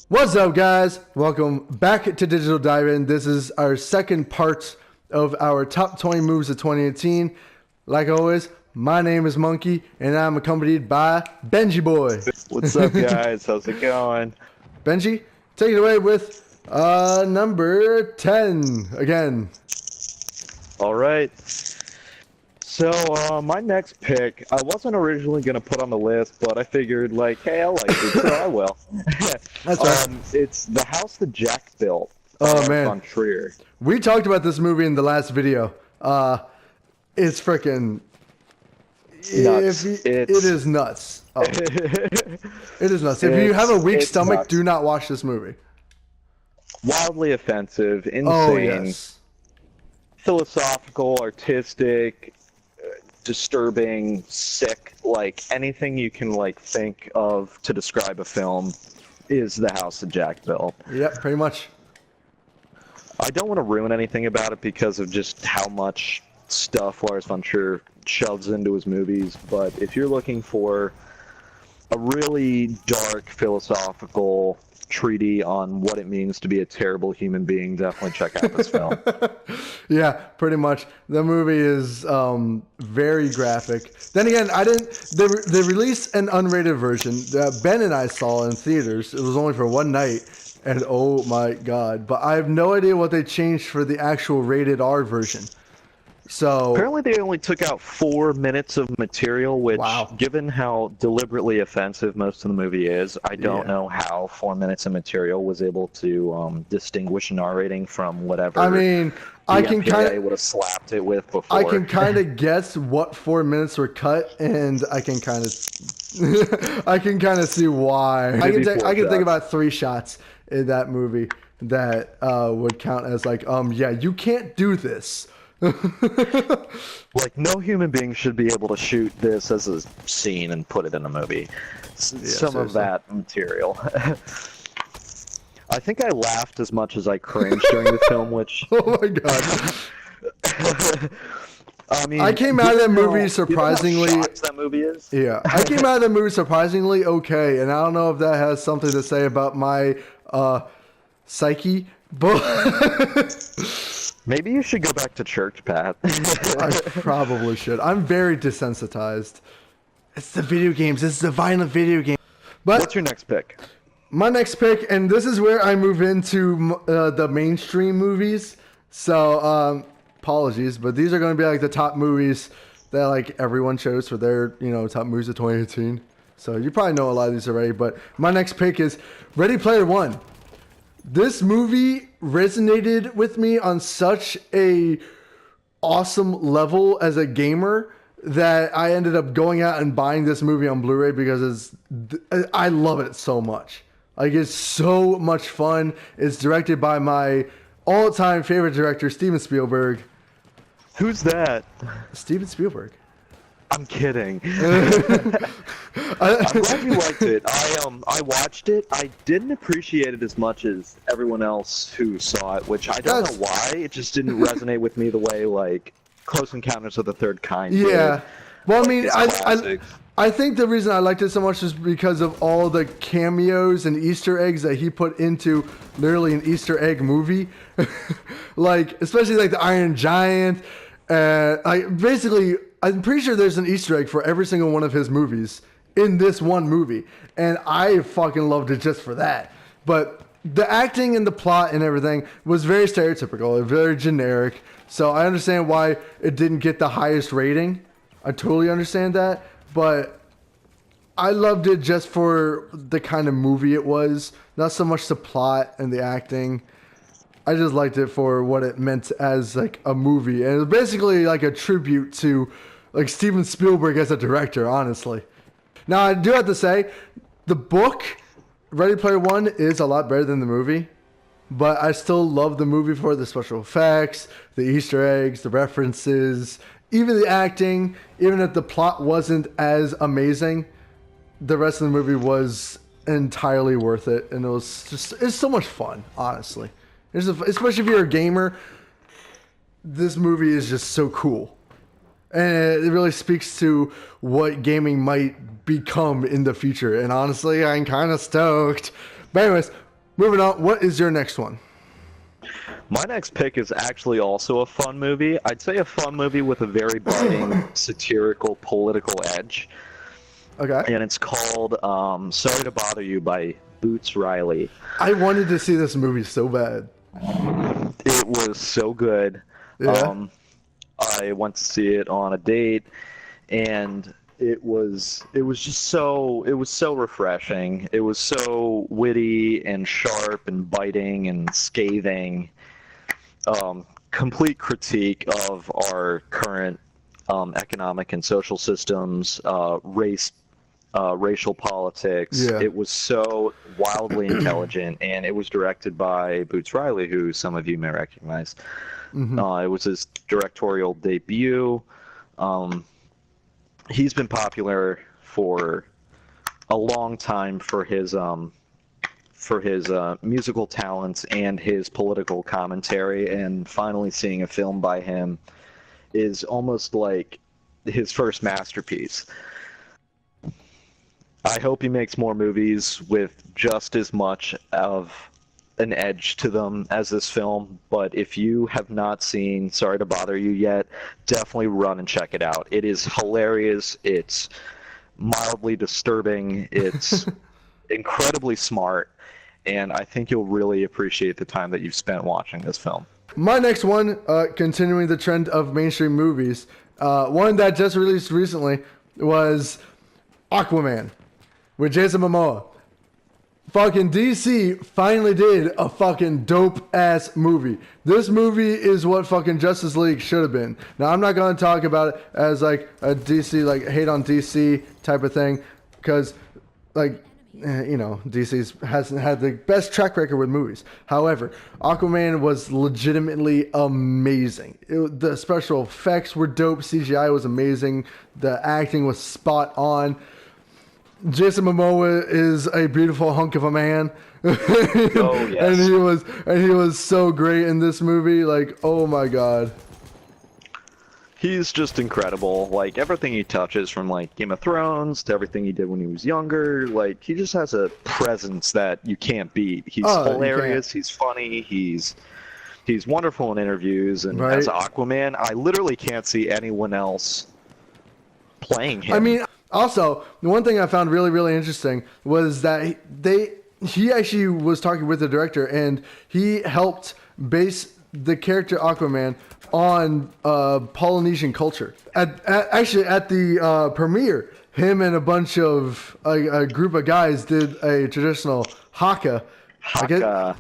What's up, guys? Welcome back to Digital Dive-In. This is our second part of our top 20 moves of 2018. Like always, my name is Monkey, and I'm accompanied by Benji Boy. What's up, guys? How's it going? Benji, take it away with number 10 again. All right. So, my next pick, I wasn't originally going to put on the list, but I figured, like, hey, I like it, so I will. That's right. It's The House That Jack Built. Oh, man. On Trier. We talked about this movie in the last video. It's freaking Nuts. It is nuts. Oh. It is nuts. If you have a weak stomach, nuts. do not watch this movie. Wildly offensive, insane, Oh, yes. philosophical, artistic, disturbing, sick, like anything you can think of to describe a film is The House That Jack Built. Yep, pretty much. I don't want to ruin anything about it because of just how much stuff Lars von Trier shoves into his movies, but if you're looking for a really dark philosophical treatise on what it means to be a terrible human being, definitely check out this film. Yeah, pretty much. The movie is very graphic. Then again, they released an unrated version that Ben and I saw in theaters. It was only for one night, and oh my god. But I have no idea what they changed for the actual rated R version. So apparently they only took out 4 minutes of material, which, wow, given how deliberately offensive most of the movie is, I don't know how 4 minutes of material was able to distinguish an R rating from whatever. I mean, I can kind of would have slapped it with before. I can kind of guess what 4 minutes were cut, and I can kind of I can kind of see why. I can think about 3 shots in that movie that would count as yeah, you can't do this. Like, no human being should be able to shoot this as a scene and put it in a movie. Some of that material. I think I laughed as much as I cringed during the film, which... Oh my god. I mean, I came out of that movie surprisingly... You know how shocked that movie is? Yeah. I came out of the movie surprisingly okay, and I don't know if that has something to say about my psyche, but... Maybe you should go back to church, Pat. I probably should. I'm very desensitized. It's the video games. It's the violent video game. But what's your next pick? My next pick, and this is where I move into the mainstream movies. So, apologies, but these are going to be the top movies that everyone chose for their top movies of 2018. So you probably know a lot of these already. But my next pick is Ready Player One. This movie resonated with me on such a awesome level as a gamer that I ended up going out and buying this movie on Blu-ray because I love it so much. It's so much fun. It's directed by my all-time favorite director, Steven Spielberg. Who's that? Steven Spielberg. I'm kidding. I'm glad you liked it. I watched it. I didn't appreciate it as much as everyone else who saw it, which I don't know why. It just didn't resonate with me the way Close Encounters of the Third Kind did. Yeah. Well, I mean, I think the reason I liked it so much is because of all the cameos and Easter eggs that he put into literally an Easter egg movie. Especially the Iron Giant. Basically, I'm pretty sure there's an Easter egg for every single one of his movies in this one movie. And I fucking loved it just for that. But the acting and the plot and everything was very stereotypical, very generic. So I understand why it didn't get the highest rating. I totally understand that. But I loved it just for the kind of movie it was. Not so much the plot and the acting. I just liked it for what it meant as a movie. And it was basically a tribute to Steven Spielberg as a director, honestly. Now, I do have to say, the book, Ready Player One, is a lot better than the movie. But I still love the movie for the special effects, the Easter eggs, the references, even the acting. Even if the plot wasn't as amazing, the rest of the movie was entirely worth it. And it's so much fun, honestly. Especially if you're a gamer, this movie is just so cool. And it really speaks to what gaming might become in the future. And honestly, I'm kind of stoked. But anyways, moving on. What is your next one? My next pick is actually also a fun movie. I'd say a fun movie with a very biting, satirical, political edge. Okay. And it's called Sorry to Bother You by Boots Riley. I wanted to see this movie so bad. It was so good. Yeah. I went to see it on a date, and it was so refreshing. It was so witty and sharp and biting and scathing. Complete critique of our current economic and social systems, racial politics. Yeah. It was so wildly intelligent, and it was directed by Boots Riley, who some of you may recognize. It was his directorial debut. He's been popular for a long time for his musical talents and his political commentary, and finally seeing a film by him is almost like his first masterpiece. I hope he makes more movies with just as much of an edge to them as this film, but if you have not seen Sorry to Bother You yet, definitely run and check it out. It is hilarious. It's mildly disturbing. It's incredibly smart, and I think you'll really appreciate the time that you've spent watching this film. My next one, continuing the trend of mainstream movies, one that just released recently was Aquaman with Jason Momoa. Fucking DC finally did a fucking dope ass movie. This movie is what fucking Justice League should have been. Now I'm not going to talk about it as like a DC, like hate on DC type of thing, because like, you know, DC hasn't had the best track record with movies. However, Aquaman was legitimately amazing. The special effects were dope. CGI was amazing. The acting was spot on. Jason Momoa is a beautiful hunk of a man. Oh yes. and he was so great in this movie. Like, oh my god. He's just incredible. Like, everything he touches, from like Game of Thrones to everything he did when he was younger, like, he just has a presence that you can't beat. He's hilarious, he's funny, he's wonderful in interviews, and as Aquaman, I literally can't see anyone else playing him. I mean, also, the one thing I found really, really interesting was that he actually was talking with the director, and he helped base the character Aquaman on Polynesian culture. At the premiere, him and a bunch of a group of guys did a traditional haka. Haka.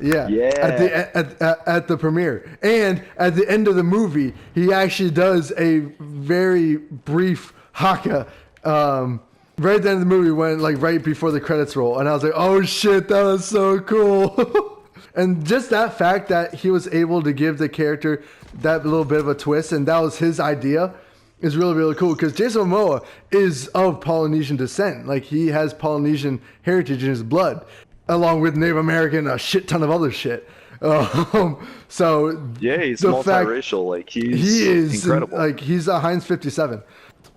At the premiere, and at the end of the movie, he actually does a very brief haka. Right at the end of the movie, when like right before the credits roll, and I was like, "Oh shit, that was so cool!" And just that fact that he was able to give the character that little bit of a twist, and that was his idea, is really, really cool. Because Jason Momoa is of Polynesian descent; like he has Polynesian heritage in his blood, along with Native American, a shit ton of other shit. So yeah, he's multiracial. Like he is incredible. Like he's a Heinz 57.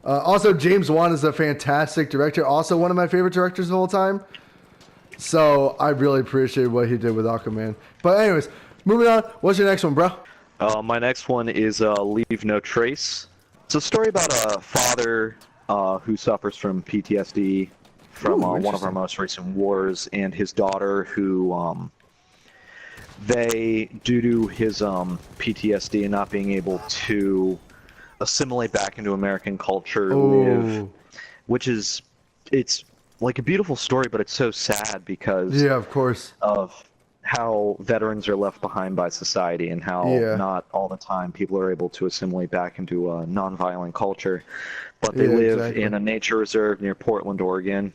Also, James Wan is a fantastic director. Also, one of my favorite directors of all time. So I really appreciate what he did with Aquaman. But anyways, moving on. What's your next one, bro? My next one is Leave No Trace. It's a story about a father who suffers from PTSD from one of our most recent wars, and his daughter who, due to his PTSD and not being able to assimilate back into American culture, live, which is, it's like a beautiful story, but it's so sad because of course, of how veterans are left behind by society, and how not all the time people are able to assimilate back into a non-violent culture. But they live in a nature reserve near Portland, Oregon.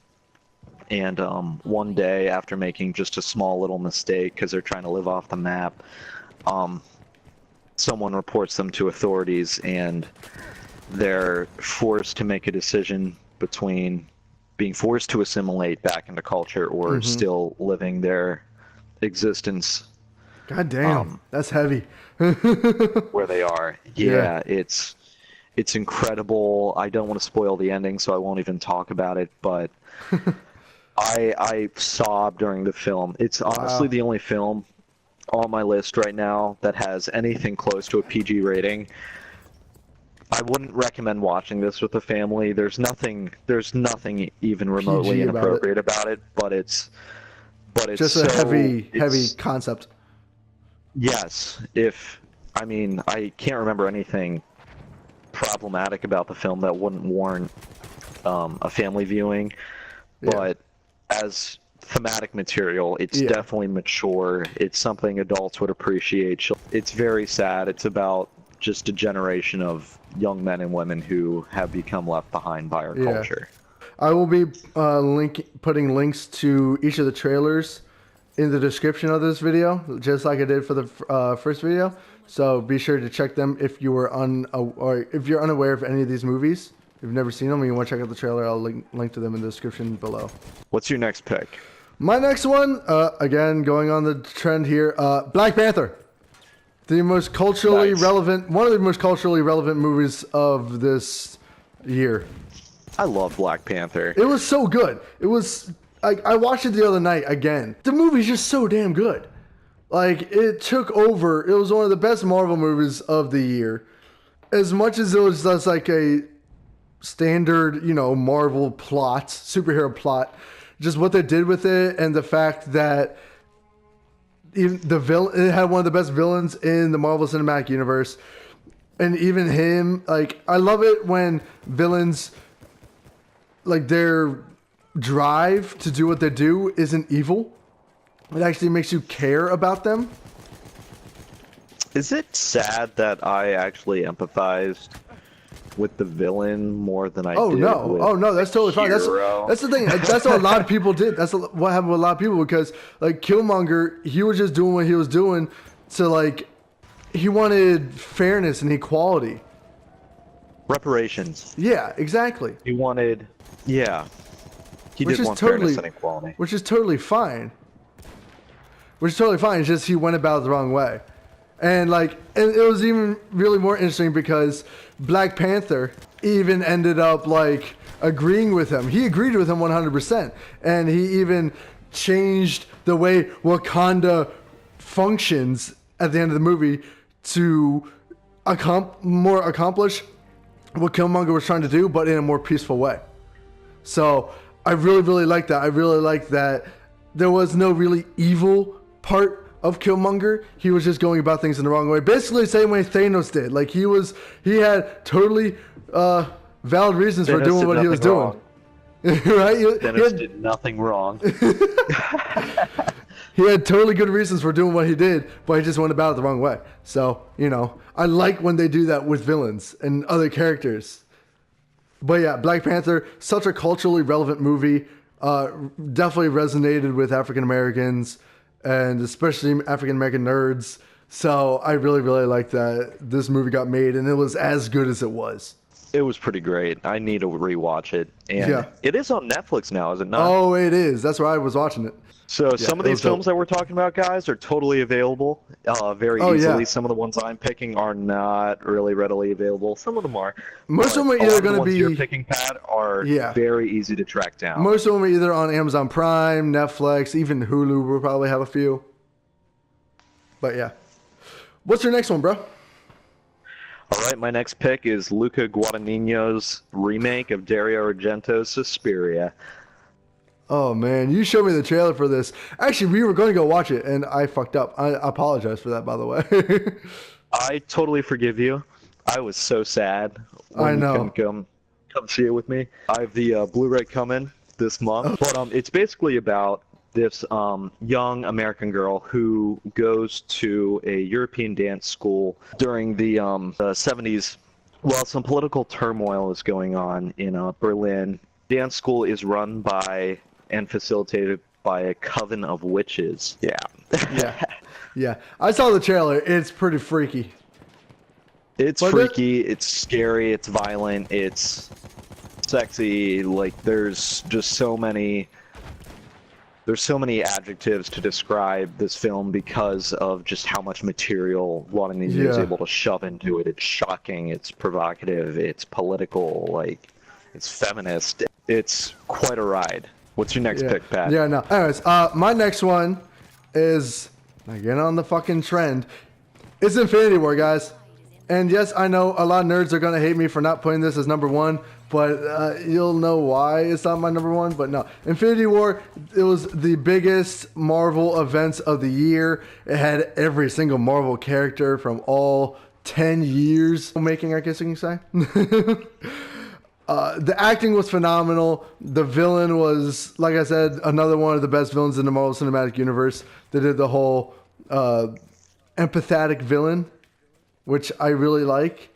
And one day, after making just a small little mistake because they're trying to live off the map, someone reports them to authorities, and they're forced to make a decision between being forced to assimilate back into culture or still living their existence. God damn, that's heavy. Where they are. Yeah, it's incredible. I don't want to spoil the ending, so I won't even talk about it, but I sobbed during the film. It's honestly Wow. the only film on my list right now that has anything close to a PG rating. I wouldn't recommend watching this with a family. There's nothing even remotely PG about it. inappropriate about it, but it's Just a so heavy it's concept. yes. If I mean, I can't remember anything problematic about the film that wouldn't warrant a family viewing, Yeah. but as thematic material, it's Yeah. definitely mature. It's something adults would appreciate. It's very sad. It's about just a generation of young men and women who have become left behind by our Yeah. culture. I will be putting links to each of the trailers in the description of this video, just like I did for the first video. So be sure to check them if you were or if you're unaware of any of these movies. If you've never seen them and you want to check out the trailer, I'll link to them in the description below. What's your next pick? My next one, again going on the trend here, Black Panther. The most culturally Nice. relevant, one of the most culturally relevant movies of this year. I love Black Panther. It was so good. It was. I watched it the other night again. The movie's just so damn good. Like, it took over. It was one of the best Marvel movies of the year. As much as it was just like a standard, Marvel plot, superhero plot, just what they did with it and the fact that even the villain, it had one of the best villains in the Marvel Cinematic Universe. And even him, like, I love it when villains, like, their drive to do what they do isn't evil. It actually makes you care about them. Is it sad that I actually empathized with the villain more than I did with no, that's totally fine. hero? That's the thing. That's what a lot of people did. That's what happened with a lot of people, because like Killmonger, he was just doing what he was doing to, like, he wanted fairness and equality. Reparations. Yeah, exactly. He wanted, yeah. He Which did is want totally fairness and equality. Which is totally fine. Which is totally fine. It's just he went about it the wrong way. And it was even really more interesting because Black Panther even ended up like agreeing with him. He agreed with him 100%. And he even changed the way Wakanda functions at the end of the movie to accomplish what Killmonger was trying to do, but in a more peaceful way. So I really, really like that. I really like that there was no really evil part of Killmonger. He was just going about things in the wrong way. Basically the same way Thanos did. Like, he had totally valid reasons for doing what he was doing. Right? Thanos did nothing wrong. He had totally good reasons for doing what he did, but he just went about it the wrong way. So, I like when they do that with villains and other characters. But yeah, Black Panther, such a culturally relevant movie. Definitely resonated with African Americans and especially African American nerds. So I really, really like that this movie got made and it was as good as it was. It was pretty great. I need to rewatch it. And Yeah. it is on Netflix now, is it not? Oh, it is. That's why I was watching it. So some of it these was dope. films that we're talking about, guys, are totally available very Oh, easily. yeah. Some of the ones I'm picking are not really readily available. Some of them are. Most of them are But a lot either of the going to ones be... you're picking, Pat, are Yeah. very easy to track down. Most of them are either on Amazon Prime, Netflix, even Hulu will probably have a few. But yeah. What's your next one, bro? All right, my next pick is Luca Guadagnino's remake of Dario Argento's Suspiria. Oh, man. You showed me the trailer for this. Actually, we were going to go watch it, and I fucked up. I apologize for that, by the way. I totally forgive you. I was so sad I when know. you couldn't come see it with me. I have the Blu-ray coming this month, but it's basically about this young American girl who goes to a European dance school during the 70s. While some political turmoil is going on in Berlin, dance school is run by and facilitated by a coven of witches. Yeah. Yeah. I saw the trailer. It's pretty freaky. It's freaky, it's scary, it's violent, it's sexy. Like, there's so many adjectives to describe this film because of just how much material Guadagnino is able to shove into it. It's shocking, it's provocative, it's political, like, it's feminist. It's quite a ride. What's your next pick, Pat? Yeah, no. Anyways, my next one is, again on the fucking trend, it's Infinity War, guys. And yes, I know a lot of nerds are going to hate me for not putting this as number one, but you'll know why it's not my number one. But no, Infinity War, it was the biggest Marvel events of the year. It had every single Marvel character from all 10 years making, I guess you can say. The acting was phenomenal. The villain was, like I said, another one of the best villains in the Marvel Cinematic Universe. They did the whole empathetic villain, which I really like.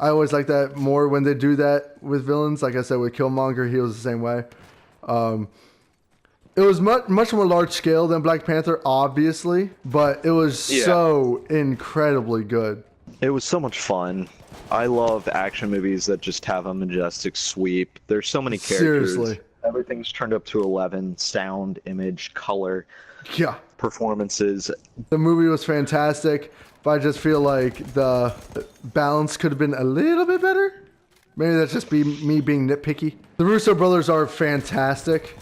I always like that more when they do that with villains. Like I said, with Killmonger, he was the same way. It was much more large scale than Black Panther, obviously, but it was so incredibly good. It was so much fun. I love action movies that just have a majestic sweep. There's so many characters. Seriously. Everything's turned up to 11. Sound, image, color, performances. The movie was fantastic, but I just feel like the balance could have been a little bit better. Maybe that's just me being nitpicky. The Russo brothers are fantastic,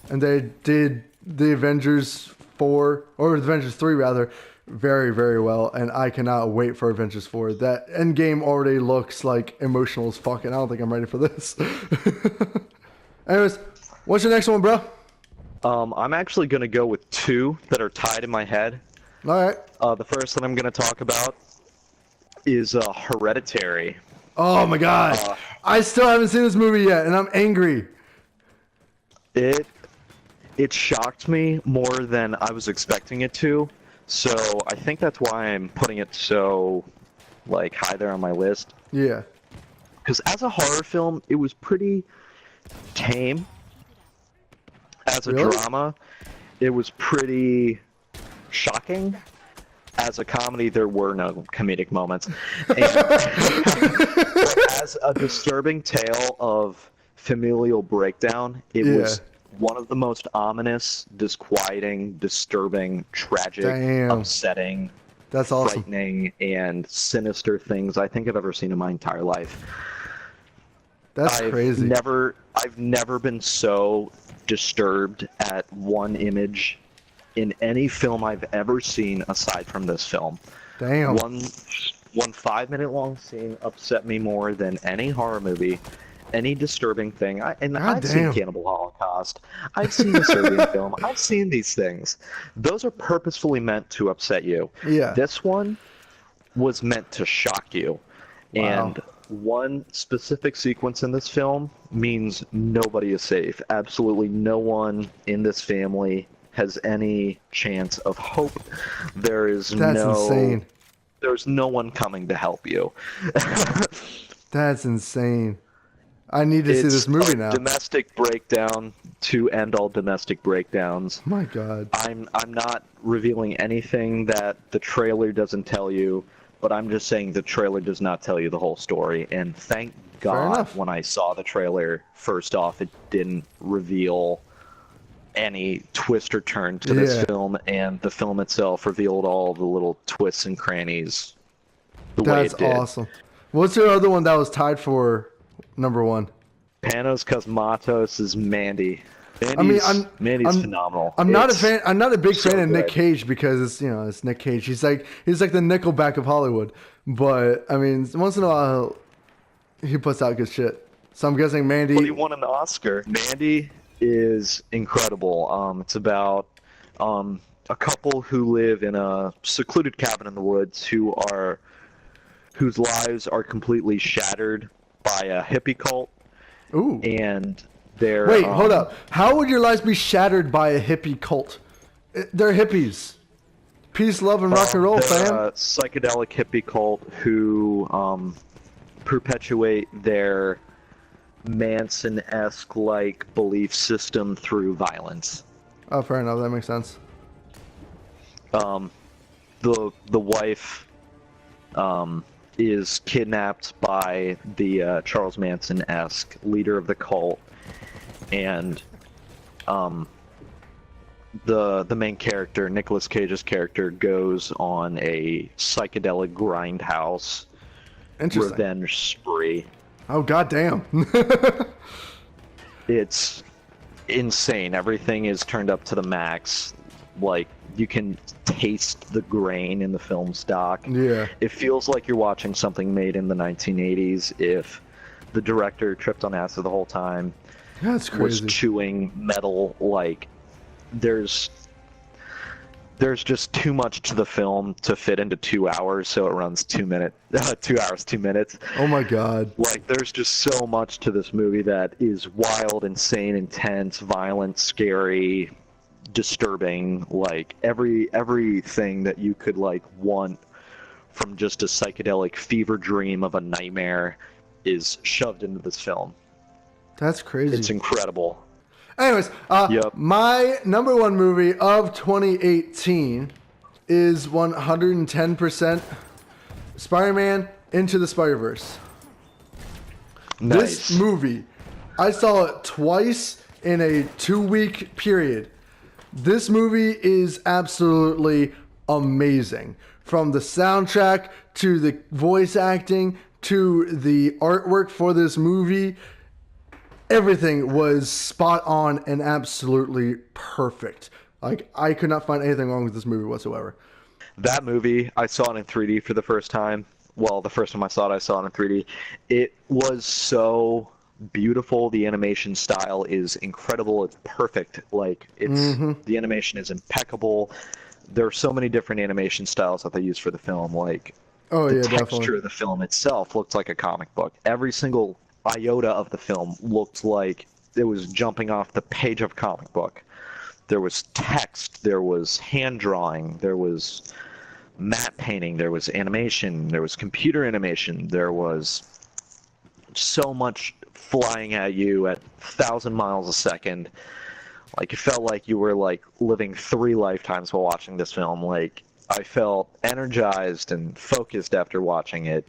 and they did the Avengers 4, or the Avengers 3 rather, very, very well, and I cannot wait for Avengers 4. That Endgame already looks like emotional as fuck, and I don't think I'm ready for this. Anyways, what's your next one, bro? I'm actually going to go with two that are tied in my head. All right. The first that I'm going to talk about is Hereditary. Oh my god. I still haven't seen this movie yet, and I'm angry. It shocked me more than I was expecting it to. So I think that's why I'm putting it so high there on my list. Yeah. Because as a horror film, it was pretty tame. As a drama, it was pretty shocking. As a comedy, there were no comedic moments. And as a disturbing tale of familial breakdown, it was one of the most ominous, disquieting, disturbing, tragic, upsetting, that's awesome, frightening, and sinister things I think I've ever seen in my entire life. That's crazy. I've never been so disturbed at one image in any film I've ever seen aside from this film. Damn. One 5-minute long scene upset me more than any horror movie, any disturbing thing. I've seen Cannibal Holocaust. I've seen the Serbian film. I've seen these things. Those are purposefully meant to upset you. Yeah. This one was meant to shock you. Wow. And one specific sequence in this film means nobody is safe. Absolutely no one in this family has any chance of hope. That's insane. There's no one coming to help you. That's insane. I need to see this movie now. Domestic breakdown to end all domestic breakdowns. My God. I'm not revealing anything that the trailer doesn't tell you, but I'm just saying the trailer does not tell you the whole story. And thank God when I saw the trailer, first off, it didn't reveal any twist or turn to this film, and the film itself revealed all the little twists and crannies the way it did. That's awesome. What's your other one that was tied for number one? Panos Cosmatos' Mandy. Mandy's phenomenal. I'm not a big fan of Nick Cage because it's Nick Cage. He's like the Nickelback of Hollywood. But I mean, once in a while he puts out good shit. So I'm guessing Mandy. But he won an Oscar. Mandy is incredible. It's about a couple who live in a secluded cabin in the woods whose lives are completely shattered by a hippie cult. Ooh. And they're Wait, hold up. How would your lives be shattered by a hippie cult? They're hippies. Peace, love, and rock and roll, fam. A psychedelic hippie cult who perpetuate their Manson-esque belief system through violence. Oh, fair enough. That makes sense. The wife is kidnapped by the Charles Manson-esque leader of the cult, and the main character, Nicolas Cage's character, goes on a psychedelic grindhouse revenge spree. Oh, goddamn. It's insane. Everything is turned up to the max. Like, you can taste the grain in the film stock. Yeah. It feels like you're watching something made in the 1980s if the director tripped on acid the whole time. That's crazy. Was chewing metal. Like, there's just too much to the film to fit into 2 hours, so it runs 2 hours 2 minutes. Oh my god. Like, there's just so much to this movie that is wild, insane, intense, violent, scary, disturbing. Like, everything that you could like want from just a psychedelic fever dream of a nightmare is shoved into this film. That's crazy. It's incredible. Anyways, my number one movie of 2018 is 110% Spider-Man Into the Spider-Verse. Nice. This movie, I saw it twice in a 2-week period. This movie is absolutely amazing. From the soundtrack to the voice acting to the artwork for this movie, everything was spot on and absolutely perfect. Like, I could not find anything wrong with this movie whatsoever. That movie, I saw it in 3D for the first time. Well, the first time I saw it in 3D. It was so beautiful. The animation style is incredible. It's perfect. Like, the animation is impeccable. There are so many different animation styles that they use for the film. Like, the texture definitely. of the film itself looked like a comic book. Every single iota of the film looked like it was jumping off the page of a comic book. There was text, there was hand drawing, there was matte painting, there was animation, there was computer animation, there was so much flying at you at 1,000 miles a second. Like, it felt like you were like living 3 lifetimes while watching this film. Like, I felt energized and focused after watching it.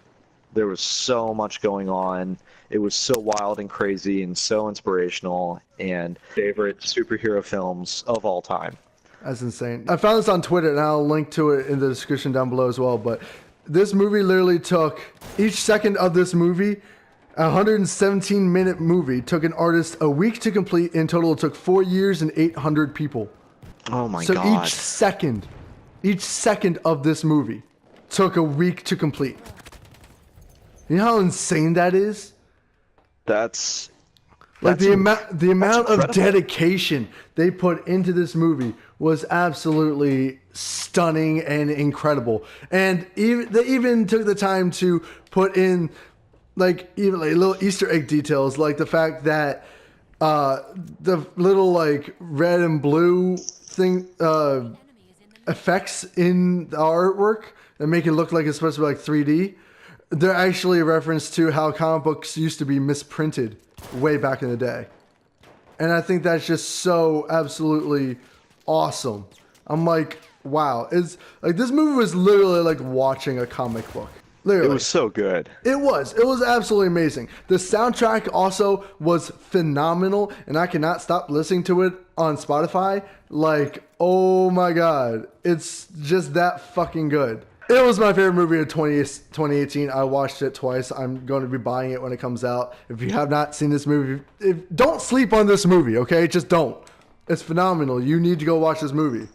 There was so much going on. It was so wild and crazy and so inspirational, and favorite superhero films of all time. That's insane. I found this on Twitter, and I'll link to it in the description down below as well. But this movie literally took, each second of this movie, a 117-minute movie, took an artist a week to complete. In total, it took 4 years and 800 people. Oh my God. God. So each second of this movie took a week to complete. You know how insane that is? That's the amount of incredible. dedication they put into this movie was absolutely stunning and incredible. And they even took the time to put in even little Easter egg details, like the fact that the little like red and blue thing effects in the artwork that make it look like it's supposed to be like 3D. They're actually a reference to how comic books used to be misprinted way back in the day. And I think that's just so absolutely awesome. I'm like, wow. It's like, this movie was literally like watching a comic book. Literally. It was so good. It was absolutely amazing. The soundtrack also was phenomenal, and I cannot stop listening to it on Spotify. Like, oh my God. It's just that fucking good. It was my favorite movie of 2018. I watched it twice. I'm going to be buying it when it comes out. If you have not seen this movie, don't sleep on this movie, okay? Just don't. It's phenomenal. You need to go watch this movie.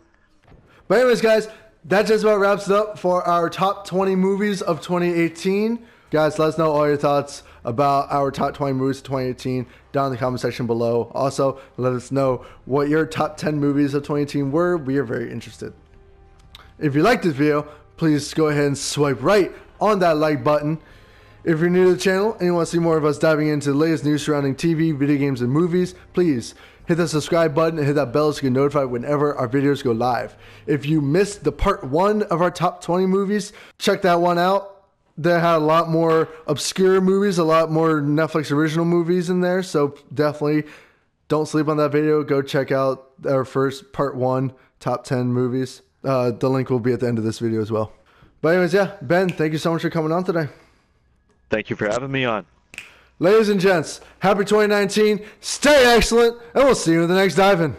But anyways, guys, that just about wraps it up for our top 20 movies of 2018. Guys, let us know all your thoughts about our top 20 movies of 2018 down in the comment section below. Also, let us know what your top 10 movies of 2018 were. We are very interested. If you liked this video, please go ahead and swipe right on that like button. If you're new to the channel and you want to see more of us diving into the latest news surrounding TV, video games, and movies, please hit the subscribe button and hit that bell so you get notified whenever our videos go live. If you missed the part 1 of our top 20 movies, check that one out. They had a lot more obscure movies, a lot more Netflix original movies in there, so definitely don't sleep on that video. Go check out our first part 1 top 10 movies. The link will be at the end of this video as well. But anyways, yeah, Ben, thank you so much for coming on today. Thank you for having me on. Ladies and gents, happy 2019. Stay excellent, and we'll see you in the next dive-in.